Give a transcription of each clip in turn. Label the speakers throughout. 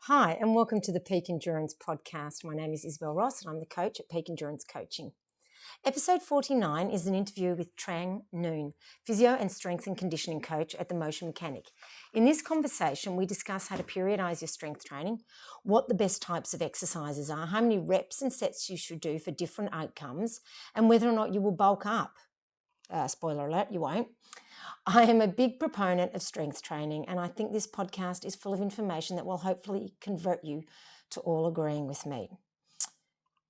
Speaker 1: Hi, and welcome to the Peak Endurance Podcast. My name is Isabel Ross, and I'm the coach at Peak Endurance Coaching. Episode 49 is an interview with Trang Nguyen, physio and strength and conditioning coach at the Motion Mechanic. In this conversation, we discuss how to periodise your strength training, what the best types of exercises are, how many reps and sets you should do for different outcomes, and whether or not you will bulk up. Spoiler alert, you won't. I am a big proponent of strength training, and I think this podcast is full of information that will hopefully convert you to all agreeing with me.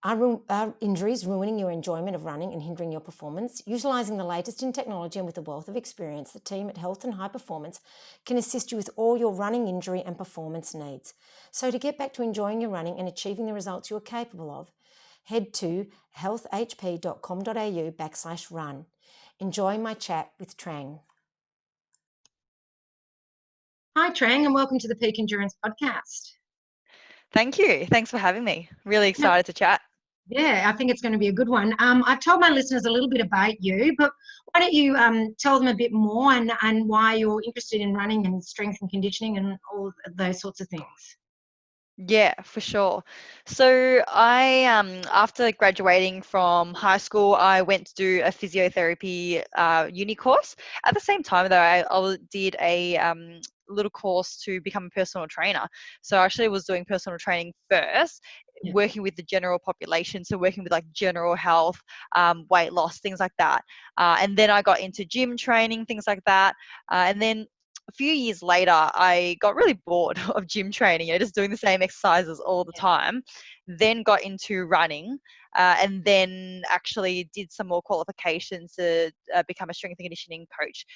Speaker 1: Are injuries ruining your enjoyment of running and hindering your performance? Utilising the latest in technology and with a wealth of experience, the team at Health and High Performance can assist you with all your running injury and performance needs. So to get back to enjoying your running and achieving the results you are capable of, head to healthhp.com.au/run. Enjoy my chat with Trang. Hi, Trang, and welcome to the Peak Endurance Podcast.
Speaker 2: Thank you. Thanks for having me. Really excited to chat.
Speaker 1: Yeah, I think it's going to be a good one. I've told my listeners a little bit about you, but why don't you tell them a bit more and why you're interested in running and strength and conditioning and all those sorts of things?
Speaker 2: Yeah, for sure. So I, after graduating from high school, I went to do a physiotherapy uni course. At the same time, though, I did a little course to become a personal trainer. So I actually was doing personal training first, working with the general population, so working with like general health, weight loss, things like that. And then I got into gym training, things like that. And then a few years later, I got really bored of gym training, just doing the same exercises all the time. Then got into running, and then actually did some more qualifications to become a strength and conditioning coach,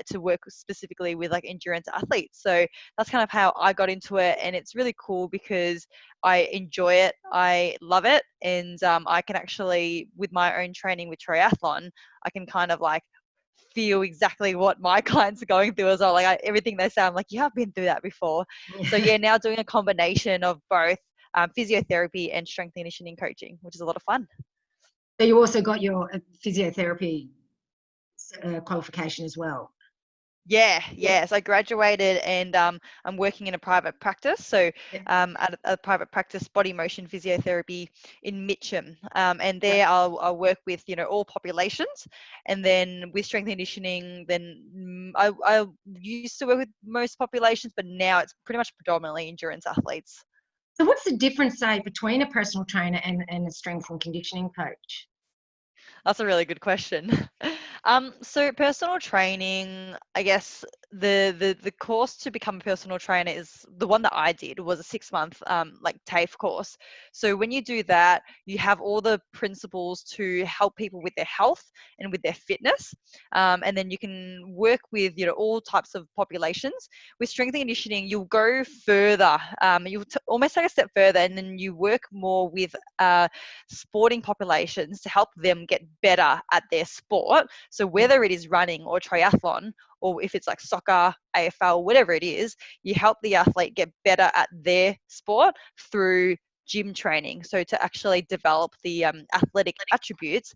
Speaker 2: to work specifically with like endurance athletes. So that's kind of how I got into it, and it's really cool because I enjoy it, I love it, and I can actually, with my own training with triathlon, I can kind of like feel exactly what my clients are going through as well. Like everything they say, I'm like, yeah, I've been through that before. So yeah, now doing a combination of both physiotherapy and strength and conditioning coaching, which is a lot of fun.
Speaker 1: So you also got your physiotherapy qualification as well?
Speaker 2: Yeah. So I graduated, and I'm working in a private practice. So at a private practice, body motion physiotherapy in Mitcham, and there I'll work with all populations, and then with strength and conditioning, then I used to work with most populations, but now it's pretty much predominantly endurance athletes.
Speaker 1: So what's the difference, say, between a personal trainer and a strength and conditioning coach?
Speaker 2: That's a really good question. So personal training, I guess the course to become a personal trainer is the one that I did was a 6-month like TAFE course. So when you do that, you have all the principles to help people with their health and with their fitness, and then you can work with all types of populations. With strength and conditioning, you'll go further. You'll almost take a step further, and then you work more with sporting populations to help them get better at their sport. So whether it is running or triathlon, or if it's like soccer, AFL, whatever it is, you help the athlete get better at their sport through gym training. So to actually develop the athletic attributes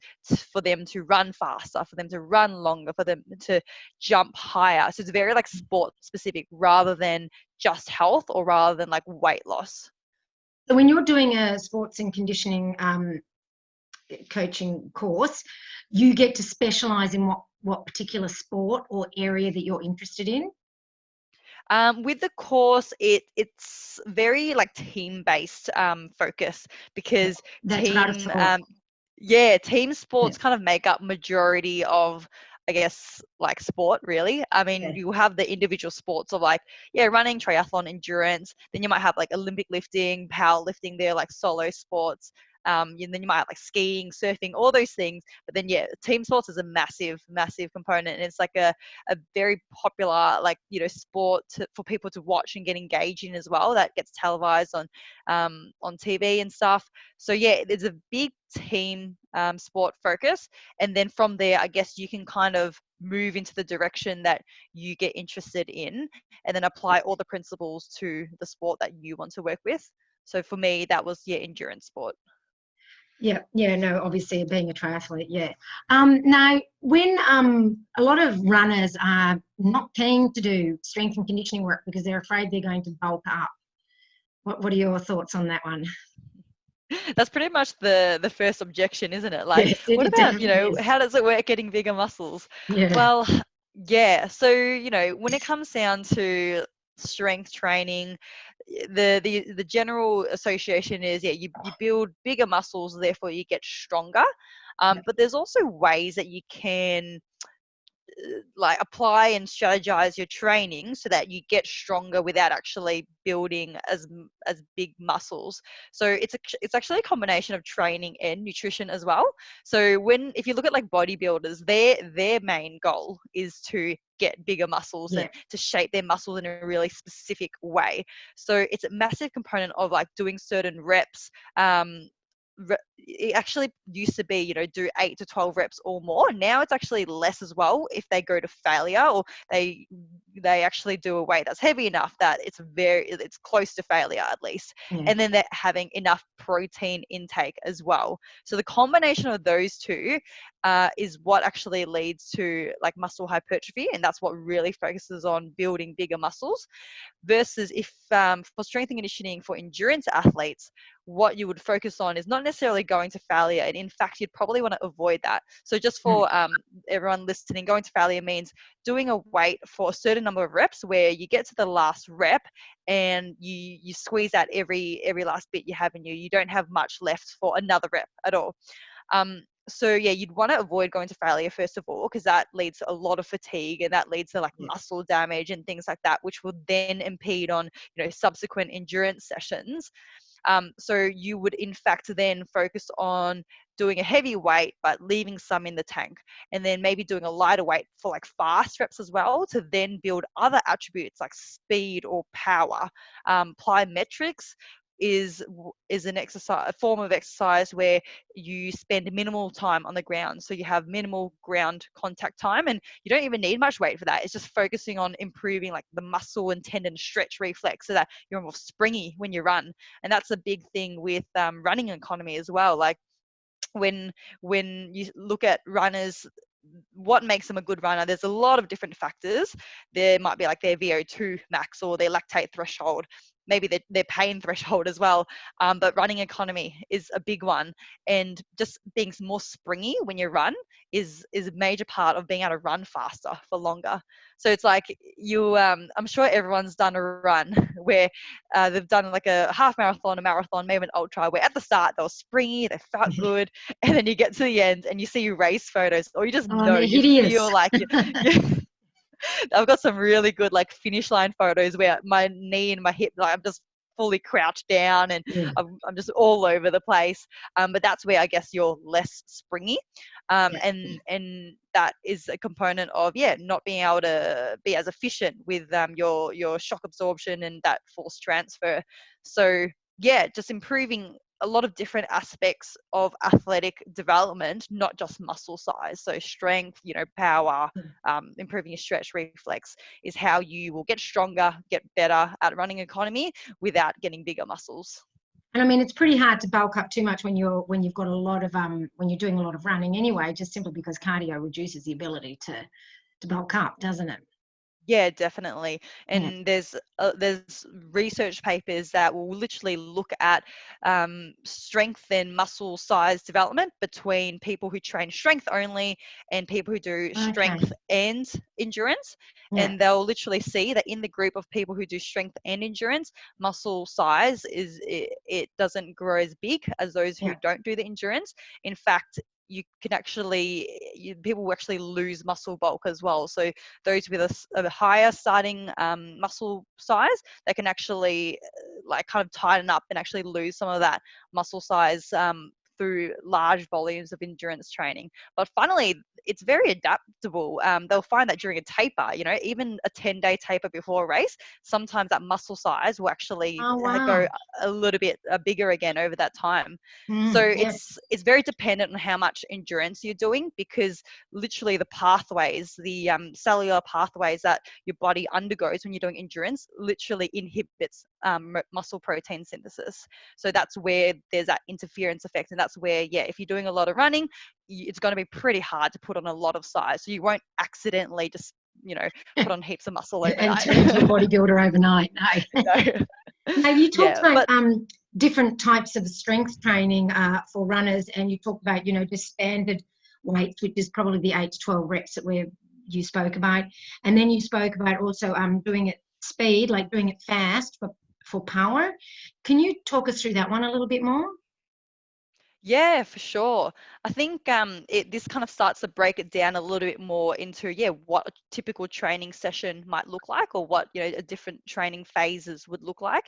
Speaker 2: for them to run faster, for them to run longer, for them to jump higher. So it's very like sport specific rather than just health or rather than like weight loss.
Speaker 1: So when you're doing a sports and conditioning coaching course, you get to specialize in what particular sport or area that you're interested in?
Speaker 2: With the course, it's very like team-based focus, because
Speaker 1: That's what I was told.
Speaker 2: team sports kind of make up majority of, I guess, like sport really. I mean, you have the individual sports of like, running, triathlon, endurance. Then you might have like Olympic lifting, powerlifting, they're like solo sports. And then you might have like skiing, surfing, all those things. But then team sports is a massive component, and it's like a very popular sport for people to watch and get engaged in as well, that gets televised on TV and stuff. So there's a big team sport focus, and then from there I guess you can kind of move into the direction that you get interested in, and then apply all the principles to the sport that you want to work with. So for me, that was endurance sport.
Speaker 1: No, obviously being a triathlete, now when a lot of runners are not keen to do strength and conditioning work because they're afraid they're going to bulk up, What are your thoughts on that one?
Speaker 2: That's pretty much the first objection, isn't it? Like,
Speaker 1: Yes,
Speaker 2: what
Speaker 1: it
Speaker 2: about,
Speaker 1: definitely is.
Speaker 2: how does it work getting bigger muscles?
Speaker 1: Yeah,
Speaker 2: Well, yeah. So, when it comes down to strength training, the general association is, yeah, you build bigger muscles, therefore you get stronger.
Speaker 1: yeah,
Speaker 2: But there's also ways that you can like apply and strategize your training so that you get stronger without actually building as big muscles. So it's actually a combination of training and nutrition as well. So if you look at like bodybuilders, their main goal is to get bigger muscles
Speaker 1: yeah,
Speaker 2: and to shape their muscles in a really specific way. So it's a massive component of like doing certain reps. It actually used to be, do 8 to 12 reps or more. Now it's actually less as well if they go to failure, or they actually do a weight that's heavy enough that it's close to failure at least.
Speaker 1: yeah,
Speaker 2: And then they're having enough protein intake as well. So the combination of those two is what actually leads to like muscle hypertrophy, and that's what really focuses on building bigger muscles. Versus if for strength and conditioning for endurance athletes, what you would focus on is not necessarily going to failure, and in fact you'd probably want to avoid that. So just
Speaker 1: mm,
Speaker 2: for everyone listening, going to failure means doing a weight for a certain number of reps where you get to the last rep and you squeeze out every last bit you have in you. You don't have much left for another rep at all. So yeah, you'd want to avoid going to failure first of all, because that leads to a lot of fatigue, and that leads to like
Speaker 1: yeah,
Speaker 2: muscle damage and things like that, which will then impede on subsequent endurance sessions. So you would in fact then focus on doing a heavy weight but leaving some in the tank, and then maybe doing a lighter weight for like fast reps as well, to then build other attributes like speed or power. Plyometrics is an exercise, a form of exercise where you spend minimal time on the ground, so you have minimal ground contact time, and you don't even need much weight for that. It's just focusing on improving like the muscle and tendon stretch reflex so that you're more springy when you run. And that's a big thing with running economy as well. Like when you look at runners, what makes them a good runner, there's a lot of different factors. There might be like their VO2 max or their lactate threshold, maybe their pain threshold as well. But running economy is a big one, and just being more springy when you run is a major part of being able to run faster for longer. So it's like I'm sure everyone's done a run where they've done like a half marathon, a marathon, maybe an ultra, where at the start they were springy, they felt
Speaker 1: yeah.
Speaker 2: good, and then you get to the end and you see your race photos, or you just
Speaker 1: Oh, and
Speaker 2: know,
Speaker 1: they're
Speaker 2: you
Speaker 1: hideous.
Speaker 2: feel like you I've got some really good like finish line photos where my knee and my hip, like I'm just fully crouched down, and
Speaker 1: Yeah,
Speaker 2: I'm just all over the place. But that's where I guess you're less springy.
Speaker 1: yeah,
Speaker 2: And that is a component of, yeah, not being able to be as efficient with your shock absorption and that force transfer. So yeah, just improving a lot of different aspects of athletic development, not just muscle size. So strength, power,
Speaker 1: yeah.
Speaker 2: improving your stretch reflex is how you will get stronger, get better at running economy without getting bigger muscles.
Speaker 1: And I mean, it's pretty hard to bulk up too much when you've got a lot of when you're doing a lot of running anyway, just simply because cardio reduces the ability to bulk up, doesn't it?
Speaker 2: Yeah, definitely.
Speaker 1: Yeah.
Speaker 2: And there's research papers that will literally look at strength and muscle size development between people who train strength only and people who do
Speaker 1: Okay.
Speaker 2: strength and endurance.
Speaker 1: Yeah.
Speaker 2: And they'll literally see that in the group of people who do strength and endurance, muscle size it doesn't grow as big as those who
Speaker 1: Yeah.
Speaker 2: don't do the endurance. In fact, people will actually lose muscle bulk as well. So those with a higher starting muscle size, they can actually like kind of tighten up and actually lose some of that muscle size through large volumes of endurance training. But finally, it's very adaptable. They'll find that during a taper, even a 10-day taper before a race, sometimes that muscle size will actually
Speaker 1: Oh,
Speaker 2: go
Speaker 1: wow.
Speaker 2: a little bit bigger again over that time. So
Speaker 1: Yeah.
Speaker 2: it's very dependent on how much endurance you're doing, because literally the pathways, the cellular pathways that your body undergoes when you're doing endurance literally inhibits muscle protein synthesis. So that's where there's that interference effect. And that's where, yeah, if you're doing a lot of running, it's going to be pretty hard to put on a lot of size. So you won't accidentally just, put on heaps of muscle
Speaker 1: And turn into a
Speaker 2: overnight.
Speaker 1: bodybuilder overnight. No.
Speaker 2: No.
Speaker 1: Now, you talked
Speaker 2: Yeah,
Speaker 1: about
Speaker 2: but
Speaker 1: different types of strength training for runners, and you talked about, the standard weights, which is probably the 8 to 12 reps that you spoke about. And then you spoke about also doing it speed, like doing it fast for power. Can you talk us through that one a little bit more?
Speaker 2: yeah, for sure. I think this kind of starts to break it down a little bit more into what a typical training session might look like, or what a different training phases would look like.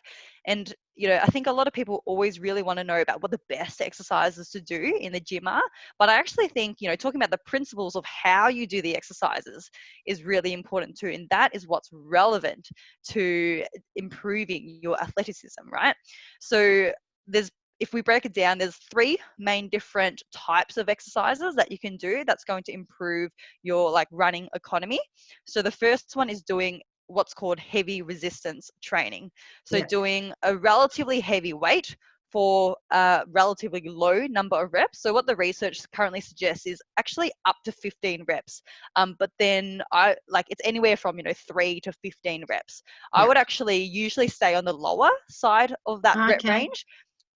Speaker 2: And I think a lot of people always really want to know about what the best exercises to do in the gym are. But I actually think talking about the principles of how you do the exercises is really important too, and that is what's relevant to improving your athleticism, right? So there's if we break it down, there's three main different types of exercises that you can do that's going to improve your running economy. So the first one is doing what's called heavy resistance training. So
Speaker 1: Yeah,
Speaker 2: doing a relatively heavy weight for a relatively low number of reps. So what the research currently suggests is actually up to 15 reps. But then it's anywhere from 3 to 15 reps. I
Speaker 1: yeah.
Speaker 2: would actually usually stay on the lower side of that rep
Speaker 1: Okay.
Speaker 2: range.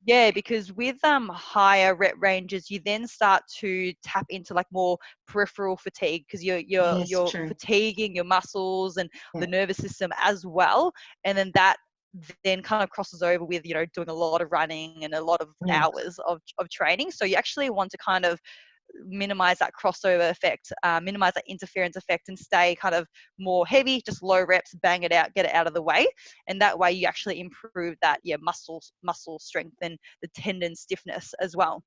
Speaker 2: Yeah, because with higher rep ranges, you then start to tap into more peripheral fatigue, because
Speaker 1: Yes,
Speaker 2: you're
Speaker 1: true.
Speaker 2: fatiguing your muscles and
Speaker 1: Yeah,
Speaker 2: the nervous system as well, and then that then kind of crosses over with doing a lot of running and a lot of
Speaker 1: yeah,
Speaker 2: hours of training. So you actually want to kind of minimize that crossover effect, minimize that interference effect, and stay kind of more heavy, just low reps, bang it out, get it out of the way. And that way you actually improve that muscle strength and the tendon stiffness as well.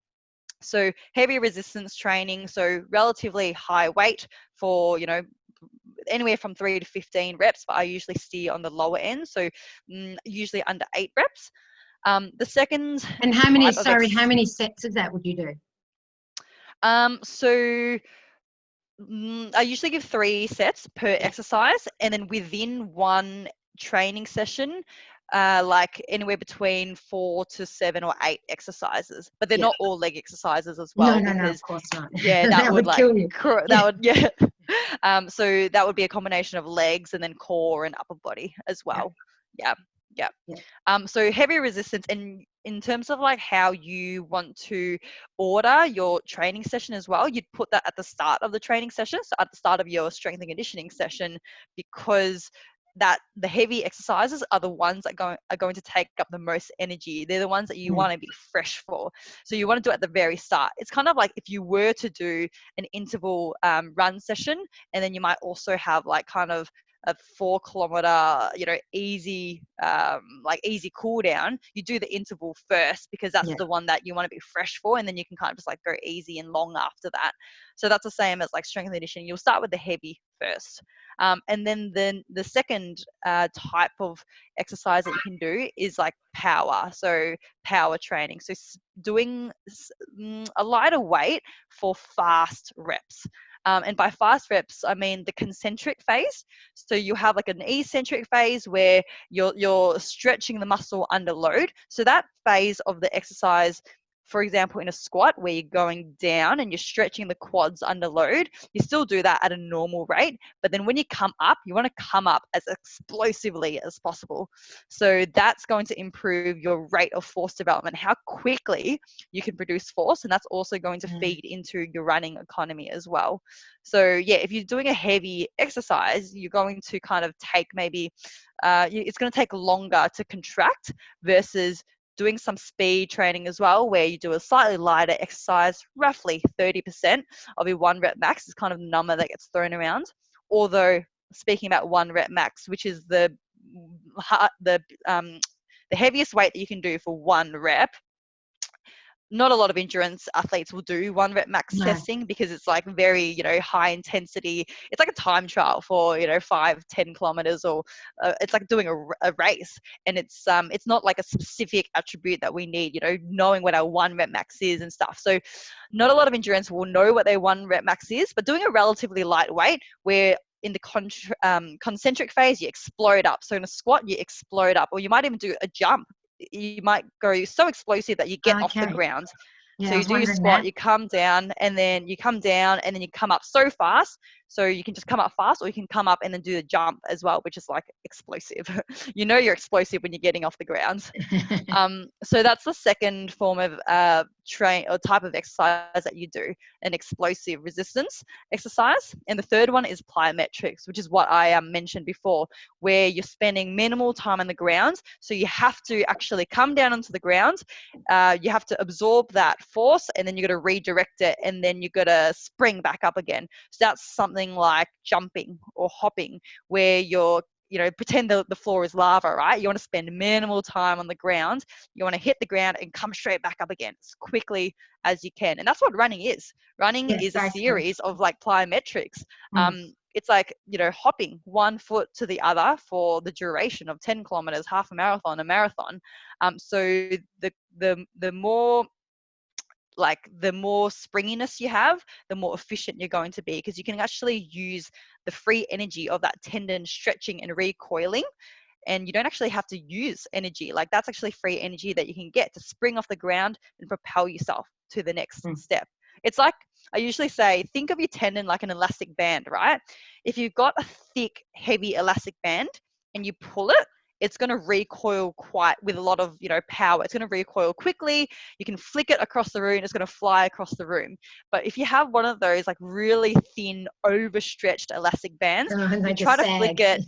Speaker 2: So heavy resistance training, so relatively high weight for anywhere from 3 to 15 reps, but I usually steer on the lower end, so usually under 8 reps. The second
Speaker 1: and
Speaker 2: type of
Speaker 1: how many sets of that would you do?
Speaker 2: so I usually give 3 sets per
Speaker 1: Yeah,
Speaker 2: exercise, and then within one training session, anywhere between 4 to 7 or 8 exercises. But they're
Speaker 1: yeah.
Speaker 2: not all leg exercises as
Speaker 1: No,
Speaker 2: well,
Speaker 1: no, no, of
Speaker 2: because
Speaker 1: course not.
Speaker 2: that
Speaker 1: That
Speaker 2: would
Speaker 1: would kill you.
Speaker 2: that
Speaker 1: Yeah,
Speaker 2: would yeah. So that would be a combination of legs and then core and upper body as
Speaker 1: yeah,
Speaker 2: well. Yeah, yeah.
Speaker 1: yeah.
Speaker 2: So heavy resistance, and in terms of how you want to order your training session as well, you'd put that at the start of the training session, so at the start of your strength and conditioning session, because that the heavy exercises are the ones that are going to take up the most energy. They're the ones that you
Speaker 1: Mm,
Speaker 2: want to be fresh for. So you want to do it at the very start. It's kind of like if you were to do an interval run session, and then you might also have kind of a 4 kilometer, easy, easy cool down. You do the interval first, because that's
Speaker 1: yeah.
Speaker 2: the one that you want to be fresh for, and then you can kind of just go easy and long after that. So that's the same as strength and conditioning. You'll start with the heavy first, and then the second type of exercise that you can do is power. So power training. So doing a lighter weight for fast reps. And by fast reps, I mean the concentric phase. So you have an eccentric phase where you're stretching the muscle under load. So that phase of the exercise, for example, in a squat where you're going down and you're stretching the quads under load, you still do that at a normal rate. But then when you come up, you want to come up as explosively as possible. So that's going to improve your rate of force development, how quickly you can produce force. And that's also going to
Speaker 1: Mm,
Speaker 2: feed into your running economy as well. So yeah, if you're doing a heavy exercise, you're going to kind of take maybe, it's going to take longer to contract versus doing some speed training as well, where you do a slightly lighter exercise, roughly 30% of your 1 rep max is kind of the number that gets thrown around. Although speaking about 1 rep max, which is the the heaviest weight that you can do for 1 rep, not a lot of endurance athletes will do 1 rep max
Speaker 1: no.
Speaker 2: testing, because it's very high intensity. It's like a time trial for 5-10 kilometers, or it's like doing a race, and it's not like a specific attribute that we need, knowing what our 1 rep max is and stuff. So not a lot of endurance will know what their 1 rep max is, but doing a relatively lightweight where in the concentric phase you explode up. So in a squat you explode up, or you might even do a jump. You might go so explosive that you get off the
Speaker 1: Okay.
Speaker 2: ground. So
Speaker 1: Yeah, I
Speaker 2: you
Speaker 1: was
Speaker 2: do your
Speaker 1: wondering
Speaker 2: squat,
Speaker 1: that.
Speaker 2: you come down, and then you come down, and then you come up so fast So you can just come up fast, or you can come up and then do the jump as well, which is like explosive. You know you're explosive when you're getting off the ground. So that's the second form of train or type of exercise that you do, an explosive resistance exercise. And the third one is plyometrics, which is what I mentioned before, where you're spending minimal time on the ground. So you have to actually come down onto the ground. You have to absorb that force, and then you got to redirect it, and then you got to spring back up again. So that's something like jumping or hopping, where you're pretend the floor is lava, right? You want to spend minimal time on the ground. You want to hit the ground and come straight back up again as quickly as you can. And that's what running is. Running
Speaker 1: Yes,
Speaker 2: is a
Speaker 1: basically.
Speaker 2: series of like plyometrics. It's like, hopping one foot to the other for the duration of 10 kilometers, half a marathon, a marathon. So the more the more springiness you have, the more efficient you're going to be, because you can actually use the free energy of that tendon stretching and recoiling, and you don't actually have to use energy. Like, that's actually free energy that you can get to spring off the ground and propel yourself to the next step. It's like, I usually say, think of your tendon like an elastic band, right? If you've got a thick, heavy elastic band and you pull it, it's going to recoil quite with a lot of power. It's going to recoil quickly. You can flick it across the room. It's going to fly across the room. But if you have one of those like really thin, overstretched elastic bands,
Speaker 1: And
Speaker 2: you
Speaker 1: they
Speaker 2: try
Speaker 1: just
Speaker 2: to flick
Speaker 1: sag.
Speaker 2: it.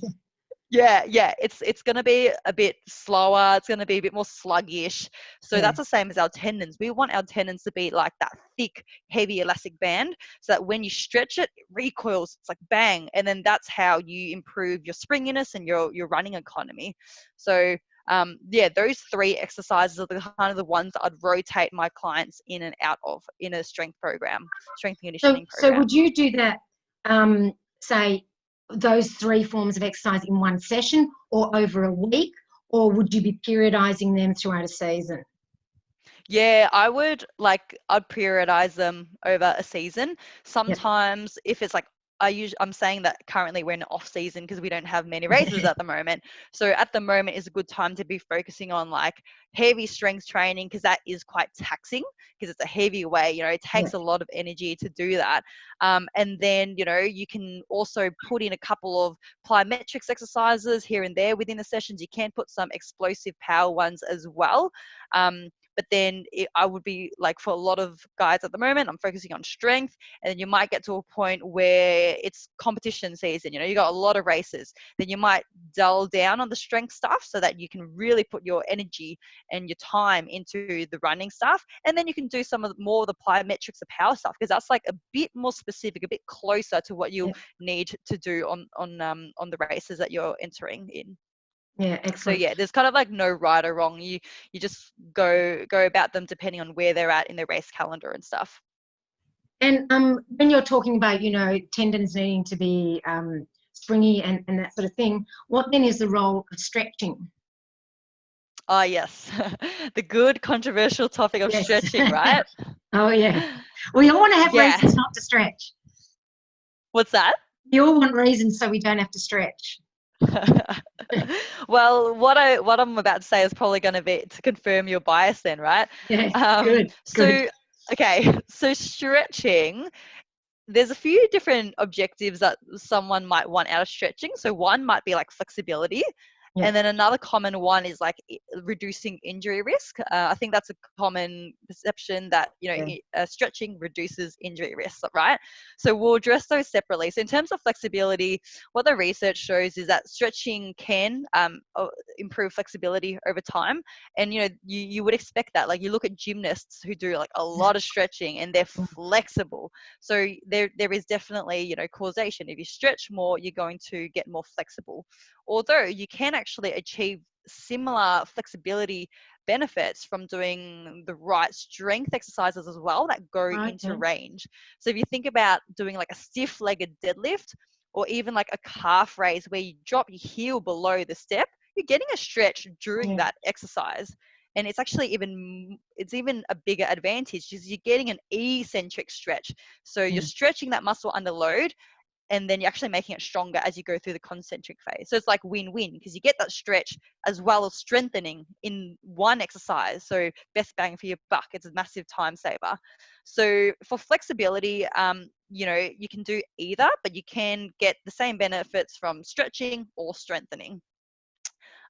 Speaker 2: Yeah, it's going to be a bit slower. It's going to be a bit more sluggish. So that's the same as our tendons. We want our tendons to be like that thick, heavy elastic band, so that when you stretch it, it recoils. It's like bang, and then that's how you improve your springiness and your running economy. So those three exercises are the kind of the ones that I'd rotate my clients in and out of in a strength and conditioning
Speaker 1: So
Speaker 2: program.
Speaker 1: would you do that, say, those three forms of exercise in one session or over a week, or would you be periodizing them throughout a season?
Speaker 2: Yeah, I'd periodize them over a season.
Speaker 1: Yep.
Speaker 2: Sometimes if it's like, I'm saying that currently we're in off season because we don't have many races at the moment. So at the moment is a good time to be focusing on like heavy strength training, because that is quite taxing, because it's a heavy weight. It takes a lot of energy to do that. And then you can also put in a couple of plyometrics exercises here and there within the sessions. You can put some explosive power ones as well. But then I would be like, for a lot of guys at the moment, I'm focusing on strength, and then you might get to a point where it's competition season. You got a lot of races. Then you might dull down on the strength stuff so that you can really put your energy and your time into the running stuff, and then you can do some of more of the plyometrics, the power stuff, because that's like a bit more specific, a bit closer to what you need to do on the races that you're entering in.
Speaker 1: Yeah,
Speaker 2: So
Speaker 1: excellent.
Speaker 2: yeah, there's kind of like no right or wrong. You just go about them depending on where they're at in their race calendar and stuff.
Speaker 1: And when you're talking about, tendons needing to be springy and that sort of thing, what then is the role of stretching?
Speaker 2: Ah, yes. The good controversial topic of
Speaker 1: Yes.
Speaker 2: stretching, right?
Speaker 1: Oh, yeah. We all want to have
Speaker 2: Yeah.
Speaker 1: reasons not to stretch.
Speaker 2: What's that?
Speaker 1: We all want reasons so we don't have to stretch.
Speaker 2: Well, what I'm about to say is probably going to be to confirm your bias then, right?
Speaker 1: Yeah, good.
Speaker 2: So okay, so stretching, there's a few different objectives that someone might want out of stretching. So one might be like flexibility.
Speaker 1: Yeah.
Speaker 2: And then another common one is like reducing injury risk. I think that's a common perception that, stretching reduces injury risk, right? So we'll address those separately. So in terms of flexibility, what the research shows is that stretching can improve flexibility over time. And, you would expect that. Like, you look at gymnasts who do like a lot of stretching and they're flexible. So there is definitely, causation. If you stretch more, you're going to get more flexible. Although you can actually achieve similar flexibility benefits from doing the right strength exercises as well that go into range. So if you think about doing like a stiff-legged deadlift, or even like a calf raise where you drop your heel below the step, you're getting a stretch during that exercise. And it's actually even a bigger advantage because you're getting an eccentric stretch. So you're stretching that muscle under load, and then you're actually making it stronger as you go through the concentric phase. So it's like win-win, because you get that stretch as well as strengthening in one exercise. So best bang for your buck. It's a massive time saver. So for flexibility, you can do either, but you can get the same benefits from stretching or strengthening.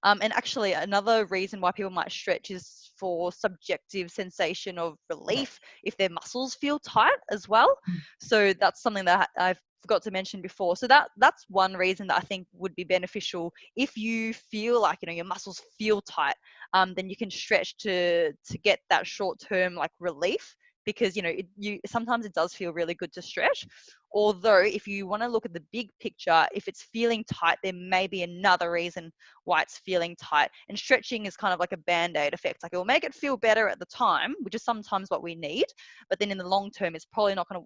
Speaker 2: And actually, another reason why people might stretch is for subjective sensation of
Speaker 1: Yeah.
Speaker 2: relief if their muscles feel tight as well.
Speaker 1: Mm.
Speaker 2: So that's something that I forgot to mention before. So that's one reason that I think would be beneficial. If you feel like your muscles feel tight, then you can stretch to get that short term like relief, because you sometimes it does feel really good to stretch. Although if you want to look at the big picture, if it's feeling tight, there may be another reason why it's feeling tight. And stretching is kind of like a band-aid effect. Like, it will make it feel better at the time, which is sometimes what we need, but then in the long term, it's probably not going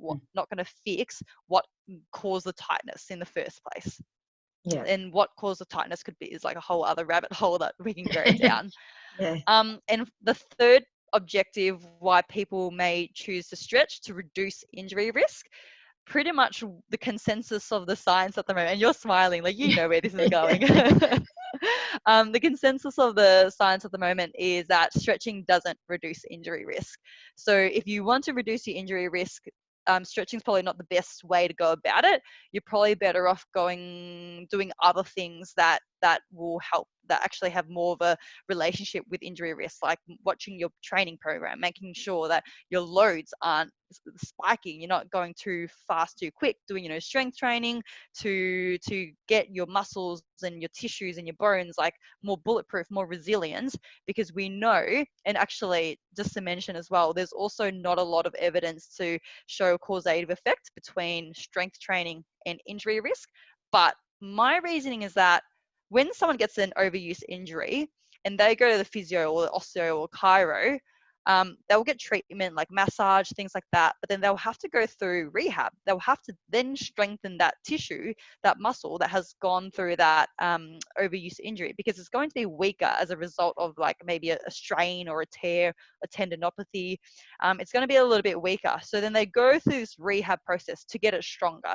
Speaker 2: to fix what caused the tightness in the first place.
Speaker 1: Yeah.
Speaker 2: And what caused the tightness is like a whole other rabbit hole that we can go down.
Speaker 1: Yeah.
Speaker 2: And the third objective why people may choose to stretch to reduce injury risk, pretty much the consensus of the science at the moment, and you're smiling like where this is going. The consensus of the science at the moment is that stretching doesn't reduce injury risk. So if you want to reduce your injury risk, stretching is probably not the best way to go about it. You're probably better off doing other things that will help, that actually have more of a relationship with injury risk, like watching your training program, making sure that your loads aren't spiking, you're not going too fast too quick, doing strength training to get your muscles and your tissues and your bones like more bulletproof, more resilient. Because we know, and actually just to mention as well, there's also not a lot of evidence to show a causative effect between strength training and injury risk. But my reasoning is that when someone gets an overuse injury and they go to the physio or the osteo or chiro, they'll get treatment like massage, things like that, but then they'll have to go through rehab. They'll have to then strengthen that tissue, that muscle that has gone through that overuse injury, because it's going to be weaker as a result of like maybe a strain or a tear, a tendinopathy. It's going to be a little bit weaker. So then they go through this rehab process to get it stronger.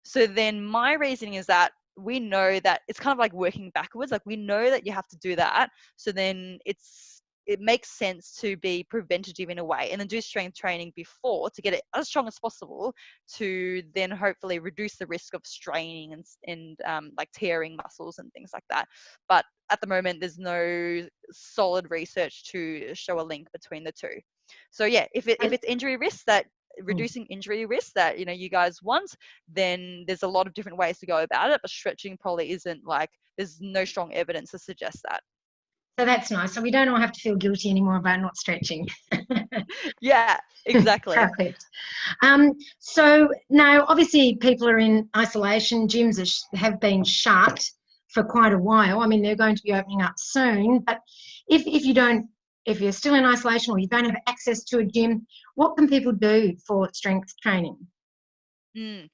Speaker 2: So then my reasoning is that we know that it's kind of like working backwards. Like, we know that you have to do that. So then it makes sense to be preventative in a way, and then do strength training before to get it as strong as possible, to then hopefully reduce the risk of straining and like tearing muscles and things like that. But at the moment, there's no solid research to show a link between the two. So yeah, if it's injury risk, that
Speaker 1: Mm.
Speaker 2: reducing injury risk that you guys want, then there's a lot of different ways to go about it. But stretching probably isn't, like, there's no strong evidence to suggest that.
Speaker 1: So that's nice. So we don't all have to feel guilty anymore about not stretching.
Speaker 2: Yeah, exactly.
Speaker 1: Perfect. So now, obviously, people are in isolation. Gyms have been shut for quite a while. I mean, they're going to be opening up soon. But if you're still in isolation or you don't have access to a gym, what can people do for strength training?
Speaker 2: Mm.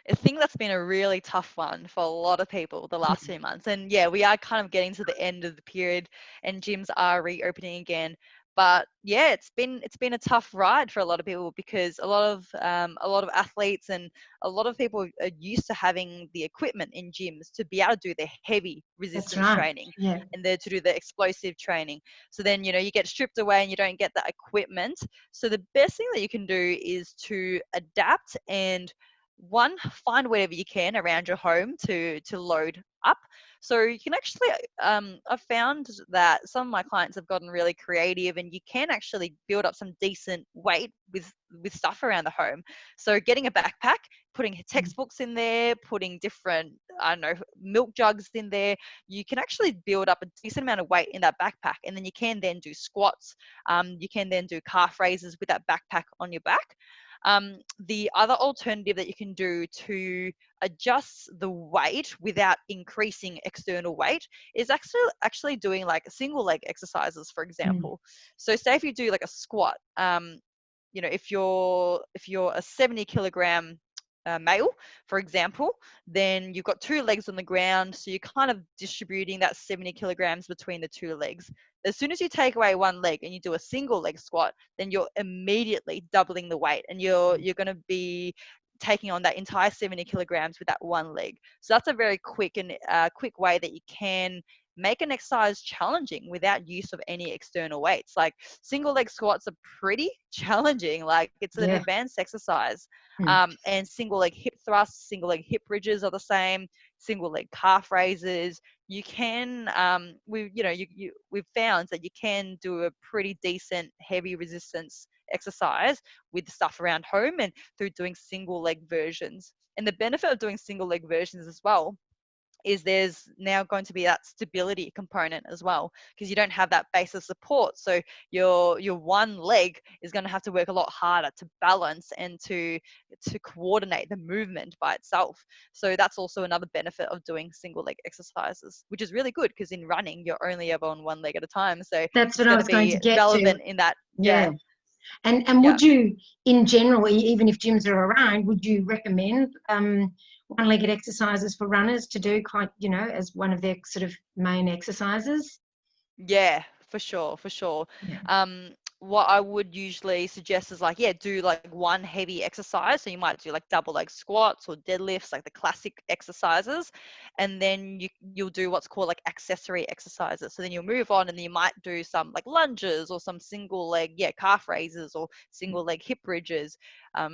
Speaker 2: I think that's been a really tough one for a lot of people the last few months. And yeah, we are kind of getting to the end of the period and gyms are reopening again. But yeah, it's been a tough ride for a lot of people, because a lot of athletes and a lot of people are used to having the equipment in gyms to be able to do the heavy
Speaker 1: That's
Speaker 2: resistance
Speaker 1: right.
Speaker 2: training,
Speaker 1: Yeah.
Speaker 2: and there to do the explosive training. So then you get stripped away and you don't get that equipment. So the best thing that you can do is to adapt and, one, find whatever you can around your home to load up. So you can actually, I've found that some of my clients have gotten really creative, and you can actually build up some decent weight with stuff around the home. So getting a backpack, putting textbooks in there, putting different, I don't know, milk jugs in there, you can actually build up a decent amount of weight in that backpack, and then you can then do squats. You can then do calf raises with that backpack on your back. The other alternative that you can do to adjust the weight without increasing external weight is actually doing like single leg exercises, for
Speaker 1: Mm.
Speaker 2: example. So say if you do like a squat, if you're a 70 kilogram male, for example, then you've got two legs on the ground, so you're kind of distributing that 70 kilograms between the two legs. As soon as you take away one leg and you do a single leg squat, then you're immediately doubling the weight, and you're going to be taking on that entire 70 kilograms with that one leg. So that's a very quick way that you can make an exercise challenging without use of any external weights. Like single leg squats are pretty challenging. Like it's an
Speaker 1: Yeah.
Speaker 2: advanced exercise.
Speaker 1: Mm.
Speaker 2: And single leg hip thrusts, single leg hip bridges are the same. Single leg calf raises. You can, we've found that you can do a pretty decent heavy resistance exercise with stuff around home and through doing single leg versions. And the benefit of doing single leg versions as well is there's now going to be that stability component as well, because you don't have that base of support. So your one leg is going to have to work a lot harder to balance and to coordinate the movement by itself. So that's also another benefit of doing single leg exercises, which is really good because in running you're only ever on one leg at a time. So
Speaker 1: That's
Speaker 2: it's
Speaker 1: what I
Speaker 2: going to
Speaker 1: was going to
Speaker 2: be
Speaker 1: get to.
Speaker 2: relevant in that.
Speaker 1: Yeah.
Speaker 2: Yeah.
Speaker 1: And
Speaker 2: Yeah.
Speaker 1: would you, in general, even if gyms are around, would you recommend one-legged exercises for runners to do quite, as one of their sort of main exercises?
Speaker 2: Yeah, for sure, for sure.
Speaker 1: Yeah.
Speaker 2: What I would usually suggest is like, yeah, do like one heavy exercise. So you might do like double leg squats or deadlifts, like the classic exercises, and then you'll do what's called like accessory exercises. So then you'll move on, and then you might do some like lunges or some single leg, yeah, calf raises or single leg hip bridges,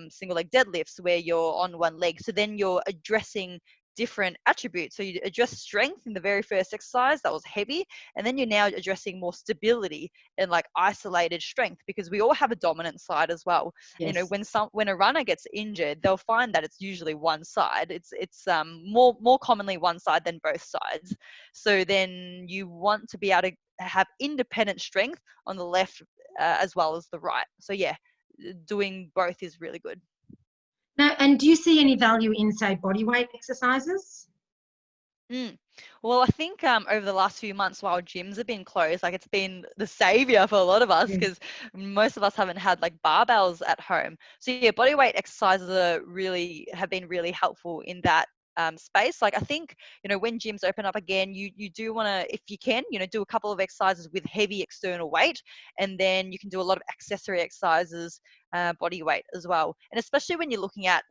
Speaker 2: single leg deadlifts where you're on one leg. So then you're addressing different attributes. So you address strength in the very first exercise that was heavy, and then you're now addressing more stability and like isolated strength, because we all have a dominant side as well.
Speaker 1: Yes.
Speaker 2: When a runner gets injured, they'll find that it's usually one side. It's more commonly one side than both sides. So then you want to be able to have independent strength on the left as well as the right. So yeah, doing both is really good.
Speaker 1: Now, and do you see any value in, say, body weight exercises?
Speaker 2: Mm. Well, I think over the last few months, while gyms have been closed, like it's been the savior for a lot of us,
Speaker 1: Yeah.
Speaker 2: because most of us haven't had like barbells at home. So yeah, body weight exercises have been really helpful in that space. Like I think when gyms open up again, you do want to, if you can, do a couple of exercises with heavy external weight, and then you can do a lot of accessory exercises, body weight as well. And especially when you're looking at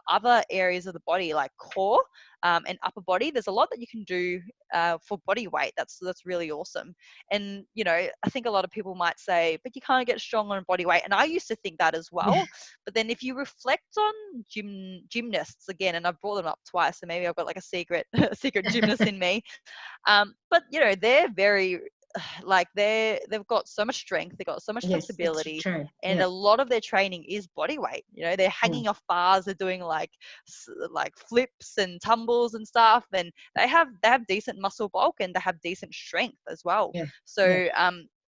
Speaker 2: other areas of the body like core and upper body, there's a lot that you can do for body weight. That's really awesome. And I think a lot of people might say, but you can't get strong on body weight, and I used to think that as
Speaker 1: Yeah.
Speaker 2: well. But then if you reflect on gymnasts again, and I've brought them up twice, so maybe I've got like a secret secret gymnast in me. But they're very like they've got so much strength, they've got so much
Speaker 1: Yes, it's
Speaker 2: flexibility,
Speaker 1: true.
Speaker 2: and
Speaker 1: Yeah.
Speaker 2: a lot of their training is body weight. They're
Speaker 1: Mm.
Speaker 2: hanging off bars, they're doing like flips and tumbles and stuff, and they have decent muscle bulk, and they have decent strength as well.
Speaker 1: Yeah. Yeah.
Speaker 2: So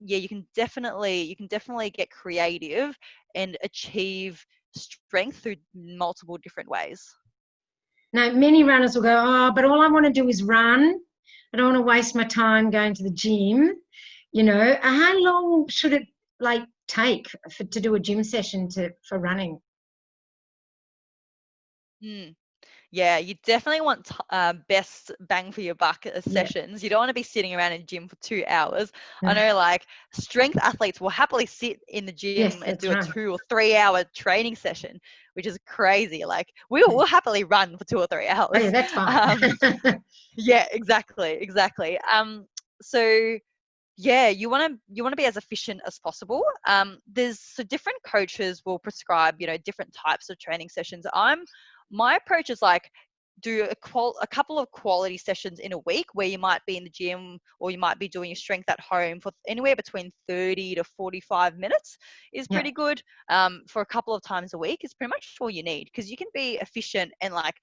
Speaker 2: yeah, you can definitely get creative and achieve strength through multiple different ways.
Speaker 1: Now, many runners will go, oh, but all I want to do is run. I don't want to waste my time going to the gym. How long should it like take to do a gym session for running?
Speaker 2: Mm. Yeah, you definitely want best bang for your buck
Speaker 1: Yeah.
Speaker 2: sessions. You don't want to be sitting around in the gym for 2 hours. I
Speaker 1: No.
Speaker 2: know like strength athletes will happily sit in the
Speaker 1: Yes,
Speaker 2: gym and
Speaker 1: that's
Speaker 2: do a
Speaker 1: right.
Speaker 2: 2 or 3 hour training session, which is crazy. Like
Speaker 1: Yeah.
Speaker 2: we'll happily run for 2 or 3
Speaker 1: Oh, yeah,
Speaker 2: hours.
Speaker 1: that's fine.
Speaker 2: Um, yeah, exactly. So yeah, you want to be as efficient as possible. There's so different coaches will prescribe different types of training sessions. My approach is like do a couple of quality sessions in a week, where you might be in the gym or you might be doing your strength at home for anywhere between 30 to 45 minutes is
Speaker 1: Yeah.
Speaker 2: pretty good. For a couple of times a week is pretty much all you need, because you can be efficient and like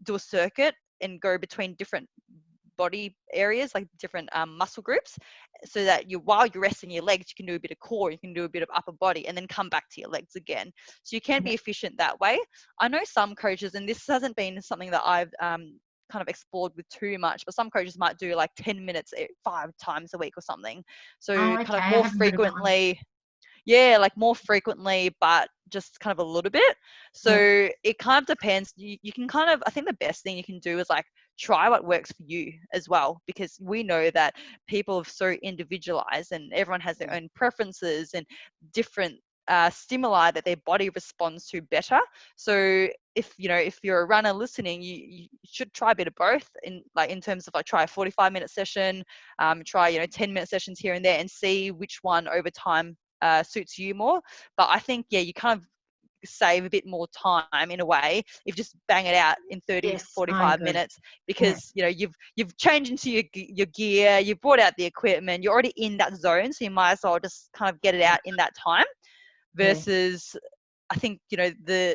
Speaker 2: do a circuit and go between different body areas, like different muscle groups, so that while you're resting your legs, you can do a bit of core, you can do a bit of upper body, and then come back to your legs again. So you can
Speaker 1: Yeah.
Speaker 2: be efficient that way. I know some coaches, and this hasn't been something that I've kind of explored with too much, but some coaches might do like 10 minutes 5 times a week or something. So
Speaker 1: Oh,
Speaker 2: kind
Speaker 1: okay.
Speaker 2: of
Speaker 1: I
Speaker 2: more
Speaker 1: haven't heard of that one.
Speaker 2: frequently. Yeah, like more frequently, but just kind of a little bit.
Speaker 1: Yeah.
Speaker 2: So it kind of depends. You can kind of, I think the best thing you can do is like try what works for you as well, because we know that people are so individualized and everyone has their own preferences and different stimuli that their body responds to better. So if you're a runner listening, you should try a bit of both, in terms of like try a 45-minute session, try 10-minute sessions here and there, and see which one over time suits you more. But I think, yeah, you kind of save a bit more time in a way if you just bang it out in 30 to
Speaker 1: Yes, I
Speaker 2: 45
Speaker 1: agree.
Speaker 2: minutes
Speaker 1: Yeah,
Speaker 2: because you've changed into your gear, you've brought out the equipment, you're already in that zone, so you might as well just kind of get it
Speaker 1: yeah,
Speaker 2: out in that time.
Speaker 1: yeah.
Speaker 2: Versus, I think,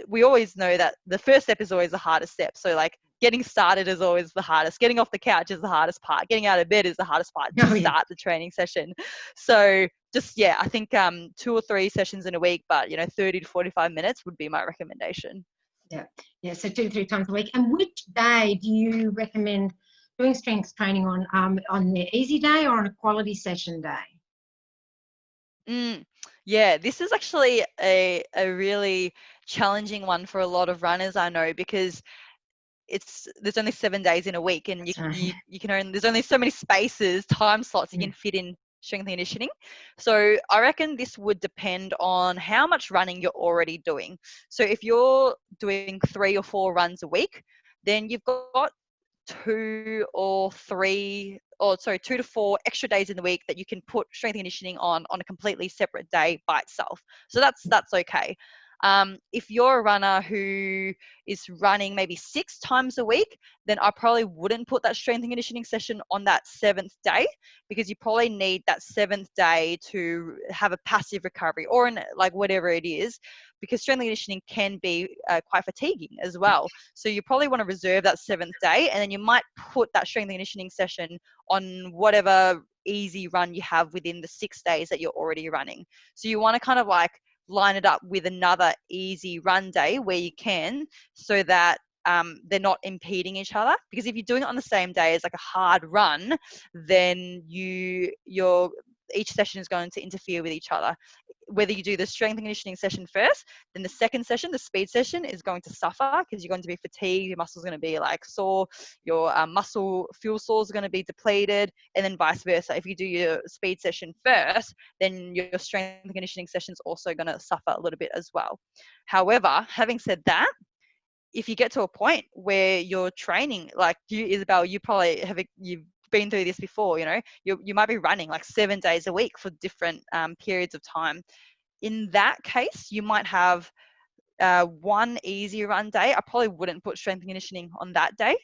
Speaker 2: we always know that the first step is always the hardest step. So like getting started is always the hardest. Getting off the couch is the hardest part. Getting out of bed is the hardest part to
Speaker 1: Oh, yeah,
Speaker 2: start the training session. So just, yeah, I think 2 or 3 sessions in a week, but 30 to 45 minutes would be my recommendation.
Speaker 1: yeah, yeah. So 2 to 3 times a week. And which day do you recommend doing strength training on the easy day or on a quality session day?
Speaker 2: Mm, yeah, this is actually a really challenging one for a lot of runners, I know, because there's only 7 days in a week, and
Speaker 1: That's right.
Speaker 2: you can only, there's only so many time slots you
Speaker 1: Yeah,
Speaker 2: can fit in strength and conditioning. So I reckon this would depend on how much running you're already doing. So if you're doing 3 or 4 runs a week, then you've got 2 to 4 extra days in the week that you can put strength and conditioning on a completely separate day by itself. So that's okay. If you're a runner who is running maybe 6 times a week, then I probably wouldn't put that strength and conditioning session on that 7th day, because you probably need that 7th day to have a passive recovery, or in like whatever it is, because strength and conditioning can be quite fatiguing as
Speaker 1: yeah,
Speaker 2: well. So you probably want to reserve that 7th day, and then you might put that strength and conditioning session on whatever easy run you have within the 6 days that you're already running. So you want to kind of like line it up with another easy run day where you can, so that they're not impeding each other. Because if you're doing it on the same day as like a hard run, then your each session is going to interfere with each other. Whether you do the strength and conditioning session first, then the second session, the speed session, is going to suffer because you're going to be fatigued, your muscles are going to be like sore, your muscle fuel stores are going to be depleted, and then vice versa. If you do your speed session first, then your strength and conditioning session is also going to suffer a little bit as well. However, having said that, if you get to a point where you're training, like you, Isabel, you've been through this before, you might be running like 7 days a week for different periods of time. In that case, you might have one easy run day. I probably wouldn't put strength and conditioning on that day,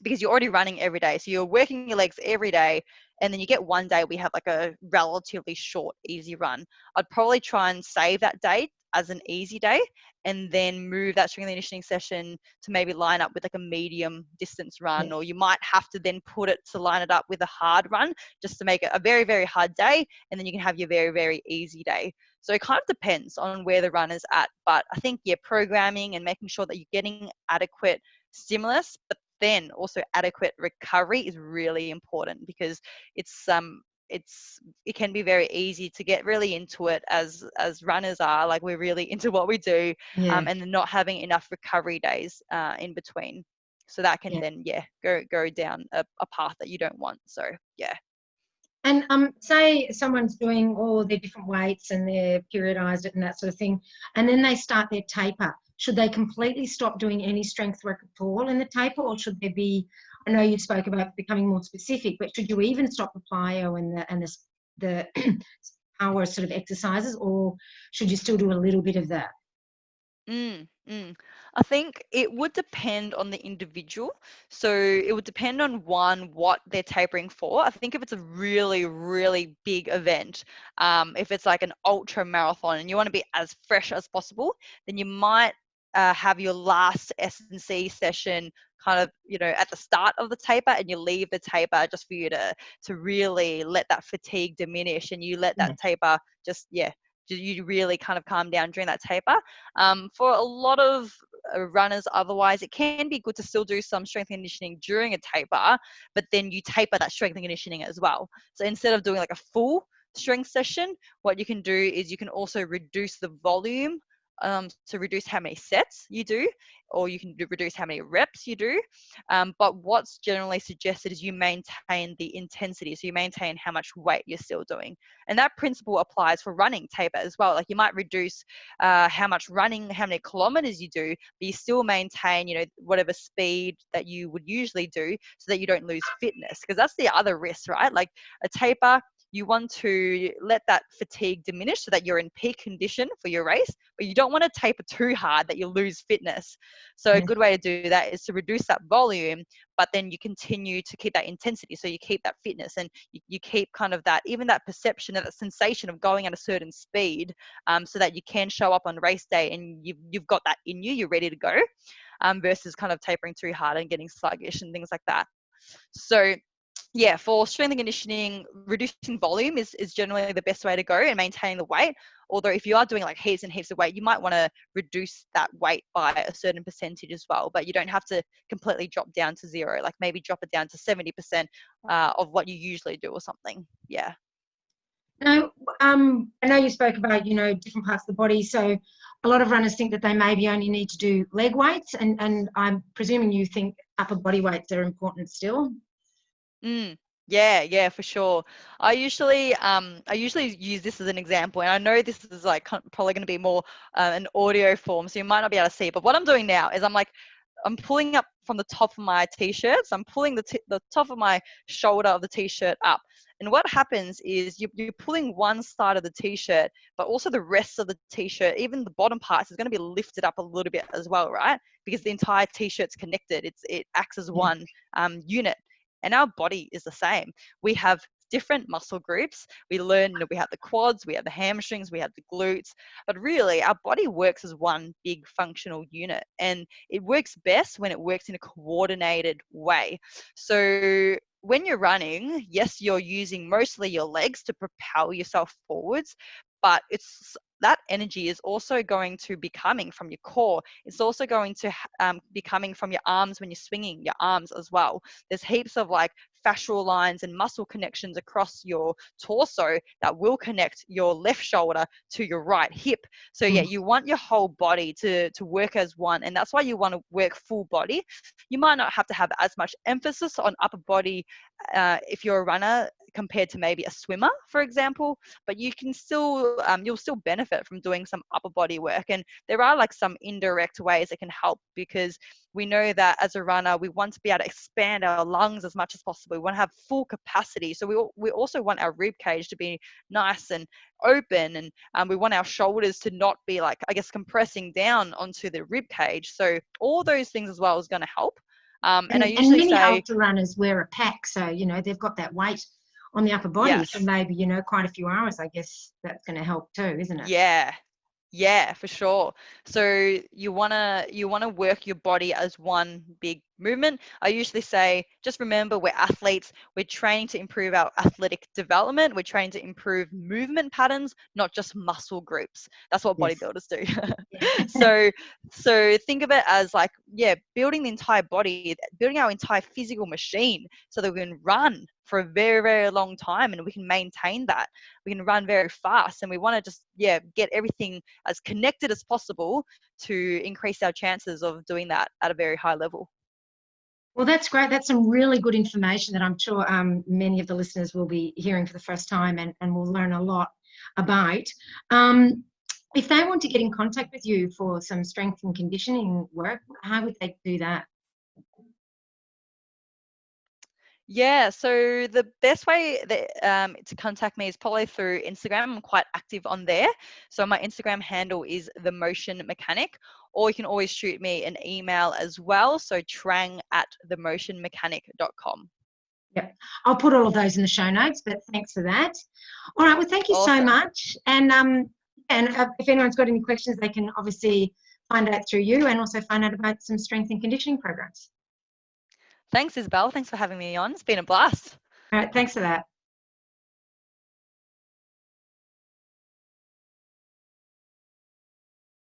Speaker 2: because you're already running every day. So you're working your legs every day, and then you get one day we have like a relatively short, easy run. I'd probably try and save that day as an easy day, and then move that strength and conditioning session to maybe line up with like a medium distance
Speaker 1: yeah,
Speaker 2: run, or you might have to then put it to line it up with a hard run just to make it a very, very hard day, and then you can have your very, very easy day. So it kind of depends on where the run is at. But I think, yeah, programming and making sure that you're getting adequate stimulus, but then also adequate recovery is really important, because it's it can be very easy to get really into it as runners are, like we're really into what we do,
Speaker 1: yeah,
Speaker 2: and not having enough recovery days in between. So that can
Speaker 1: yeah.
Speaker 2: then, yeah, go down a path that you don't want. So yeah.
Speaker 1: And say someone's doing all their different weights and they're periodized it and that sort of thing, and then they start their taper. Should they completely stop doing any strength work at all in the taper, or should there be? I know you spoke about becoming more specific, but should you even stop the plyo and the power sort of exercises, or should you still do a little bit of that?
Speaker 2: Mm, mm. I think it would depend on the individual. So it would depend on one, what they're tapering for. I think if it's a really, really big event, if it's like an ultra marathon and you want to be as fresh as possible, then you might have your last S&C session kind of, at the start of the taper, and you leave the taper just for you to really let that fatigue diminish, and you let
Speaker 1: Yeah,
Speaker 2: that taper just, yeah, you really kind of calm down during that taper. For a lot of runners, otherwise, it can be good to still do some strength and conditioning during a taper, but then you taper that strength and conditioning as well. So instead of doing like a full strength session, what you can do is you can also reduce the volume to reduce how many sets you do, or you can reduce how many reps you do. But what's generally suggested is you maintain the intensity. So you maintain how much weight you're still doing. And that principle applies for running taper as well. Like you might reduce how much running, how many kilometers you do, but you still maintain, whatever speed that you would usually do so that you don't lose fitness. Because that's the other risk, right? Like a taper, you want to let that fatigue diminish so that you're in peak condition for your race, but you don't want to taper too hard that you lose fitness. So a
Speaker 1: Yeah.
Speaker 2: good way to do that is to reduce that volume, but then you continue to keep that intensity. So you keep that fitness, and you keep kind of that, even that perception, that sensation of going at a certain speed, so that you can show up on race day and you've got that in you, you're ready to go, versus kind of tapering too hard and getting sluggish and things like that. So yeah, for strength and conditioning, reducing volume is generally the best way to go, and maintaining the weight. Although if you are doing like heaps and heaps of weight, you might want to reduce that weight by a certain percentage as well. But you don't have to completely drop down to zero. Like maybe drop it down to 70% of what you usually do or something. Yeah.
Speaker 1: Now, I know you spoke about, different parts of the body. So a lot of runners think that they maybe only need to do leg weights, and I'm presuming you think upper body weights are important still.
Speaker 2: Mm, yeah, for sure. I usually use this as an example, and I know this is like probably going to be more an audio form, so you might not be able to see it. But what I'm doing now is I'm pulling up from the top of my t-shirt. So I'm pulling the top of my shoulder of the t-shirt up. And what happens is you're pulling one side of the t-shirt, but also the rest of the t-shirt, even the bottom parts, is going to be lifted up a little bit as well, right? Because the entire t-shirt's connected. It acts as
Speaker 1: Yeah.
Speaker 2: one unit. And our body is the same. We have different muscle groups. We learn, we have the quads, we have the hamstrings, we have the glutes, but really our body works as one big functional unit, and it works best when it works in a coordinated way. So when you're running, yes, you're using mostly your legs to propel yourself forwards, but it's that energy is also going to be coming from your core. It's also going to be coming from your arms when you're swinging your arms as well. There's heaps of like fascial lines and muscle connections across your torso that will connect your left shoulder to your right hip. So yeah,
Speaker 1: Mm.
Speaker 2: you want your whole body to work as one, and that's why you want to work full body. You might not have to have as much emphasis on upper body if you're a runner compared to maybe a swimmer, for example, but you can still you'll still benefit from doing some upper body work. And there are like some indirect ways that can help, because we know that as a runner, we want to be able to expand our lungs as much as possible. We want to have full capacity. So we also want our rib cage to be nice and open, and we want our shoulders to not be like, I guess, compressing down onto the rib cage. So all those things as well is going to help. And I
Speaker 1: And
Speaker 2: usually
Speaker 1: many
Speaker 2: say,
Speaker 1: ultra runners wear a pack, so they've got that weight on the upper body for
Speaker 2: yes,
Speaker 1: maybe quite a few hours. I guess that's going to help too, isn't it?
Speaker 2: yeah. Yeah, for sure. So you wanna work your body as one big movement. I usually say, just remember, we're athletes. We're training to improve our athletic development. We're training to improve movement patterns, not just muscle groups. That's what
Speaker 1: Yes.
Speaker 2: bodybuilders do.
Speaker 1: Yeah.
Speaker 2: So think of it as like, yeah, building the entire body, building our entire physical machine so that we can run for a very, very long time, and we can maintain that. We can run very fast, and we want to just, yeah, get everything as connected as possible to increase our chances of doing that at a very high level.
Speaker 1: Well, that's great. That's some really good information that I'm sure many of the listeners will be hearing for the first time, and will learn a lot about. Um, if they want to get in contact with you for some strength and conditioning work, how would they do that?
Speaker 2: Yeah, so the best way to contact me is probably through Instagram. I'm quite active on there. So my Instagram handle is The Motion Mechanic, or you can always shoot me an email as well. So trang@themotionmechanic.com.
Speaker 1: Yep. I'll put all of those in the show notes, but thanks for that. All right. Well, thank you so
Speaker 2: Awesome.
Speaker 1: much. And if anyone's got any questions, they can obviously find out through you, and also find out about some strength and conditioning programs.
Speaker 2: Thanks, Isabel. Thanks for having me on. It's been a blast.
Speaker 1: All right. Thanks for that.